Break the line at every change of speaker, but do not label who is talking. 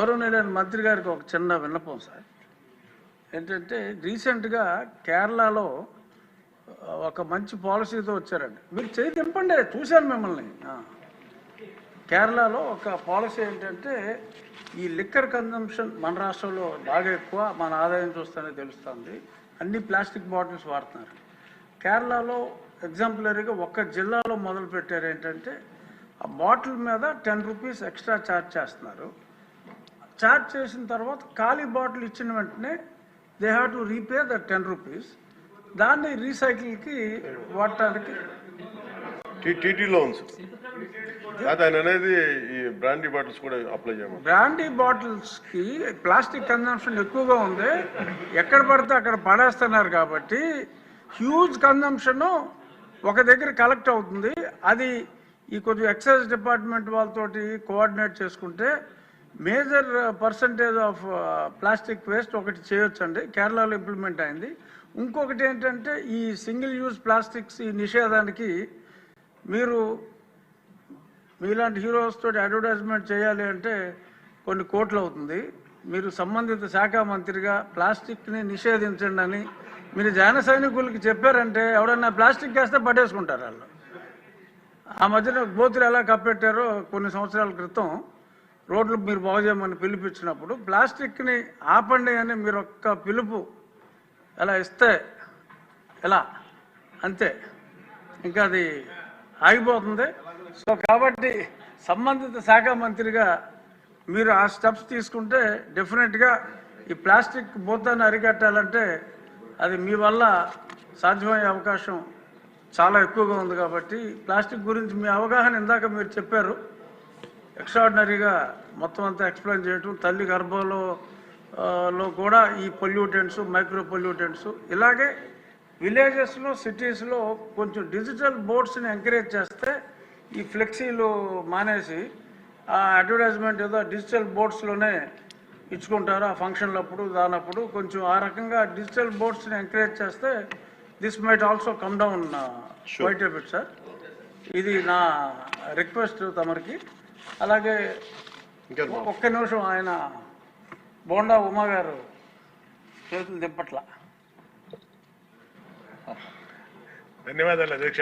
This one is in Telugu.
గౌరవనీయులైన మంత్రి గారికి ఒక చిన్న విన్నపం సార్. ఏంటంటే రీసెంట్గా కేరళలో ఒక మంచి పాలసీతో వచ్చారండి. మీరు చేయి తింపండి, చూశాను మిమ్మల్ని. కేరళలో ఒక పాలసీ ఏంటంటే ఈ లిక్కర్ కన్జంప్షన్ మన రాష్ట్రంలో బాగా ఎక్కువ, మన ఆదాయం చూస్తేనే తెలుస్తుంది. అన్ని ప్లాస్టిక్ బాటిల్స్ వాడుతున్నారు. కేరళలో ఎగ్జాంపులరీగా ఒక్క జిల్లాలో మొదలు పెట్టారు. ఏంటంటే ఆ బాటిల్ మీద 10 రూపీస్ ఎక్స్ట్రా ఛార్జ్ చేస్తున్నారు. ఛార్జ్ చేసిన తర్వాత ఖాళీ బాటిల్ ఇచ్చిన వెంటనే they have to repay the 10 rupees. దాన్ని రీసైకిల్కి వాడటానికి
టీటీలో ఉంది. అనేది ఈ బ్రాండీ బాటిల్స్ కూడా అప్లై చేయమని.
బ్రాండీ బాటిల్స్కి ప్లాస్టిక్ కన్జంప్షన్ ఎక్కువగా ఉంది. ఎక్కడ పడితే అక్కడ పడేస్తున్నారు కాబట్టి హ్యూజ్ కన్జంప్షను ఒక దగ్గర కలెక్ట్ అవుతుంది. అది ఈ కొంచెం ఎక్సైజ్ డిపార్ట్మెంట్ వాళ్ళతోటి కోఆర్డినేట్ చేసుకుంటే major percentage of plastic waste ఒకటి చేయొచ్చండి. కేరళలో ఇంప్లిమెంట్ అయింది. ఇంకొకటి ఏంటంటే ఈ సింగిల్ యూజ్ ప్లాస్టిక్స్ ఈ నిషేధానికి మీరు మీలాంటి హీరోస్ తోటి అడ్వర్టైజ్మెంట్ చేయాలి అంటే కొన్ని కోట్లు అవుతుంది. మీరు సంబంధిత శాఖ మంత్రిగా ప్లాస్టిక్ని నిషేధించండి అని మీరు జన సైనికులకి చెప్పారంటే ఎవడన్నా ప్లాస్టిక్ వేస్తే పట్టేసుకుంటారు వాళ్ళు. ఆ మధ్యన గోతులు ఎలా కప్పెట్టారో కొన్ని సంవత్సరాల క్రితం రోడ్లు మీరు బాగు చేయమని పిలిపించినప్పుడు ప్లాస్టిక్ని ఆపండి అని మీరు ఒక్క పిలుపు ఎలా ఇస్తే ఎలా అంతే, ఇంకా అది ఆగిపోతుంది. సో కాబట్టి సంబంధిత శాఖ మంత్రిగా మీరు ఆ స్టెప్స్ తీసుకుంటే డెఫినెట్గా ఈ ప్లాస్టిక్ భూతాన్ని అరికట్టాలంటే అది మీ వల్ల సాధ్యమయ్యే అవకాశం చాలా ఎక్కువగా ఉంది. కాబట్టి ప్లాస్టిక్ గురించి మీ అవగాహన ఇందాక మీరు చెప్పారు. ఎక్స్ట్రాడినరీగా మొత్తం అంతా ఎక్స్ప్లెయిన్ చేయటం, తల్లి గర్భంలో కూడా ఈ పొల్యూటెంట్స్, మైక్రో పొల్యూటెంట్స్, ఇలాగే విలేజెస్లో సిటీస్లో కొంచెం డిజిటల్ బోర్డ్స్ని ఎంకరేజ్ చేస్తే ఈ ఫ్లెక్సీలు మానేసి ఆ అడ్వర్టైజ్మెంట్ ఏదో డిజిటల్ బోర్డ్స్లోనే ఇచ్చుకుంటారు ఆ ఫంక్షన్లప్పుడు దానప్పుడు. కొంచెం ఆ రకంగా డిజిటల్ బోర్డ్స్ని ఎంకరేజ్ చేస్తే this might also come down quite a bit sir. ఇది నా రిక్వెస్ట్ తమరికి. అలాగే ఒక్క నిమిషం, ఆయన బోండా ఉమా గారు చేతులు దింపట్ల.
ధన్యవాదాలు అధ్యక్ష.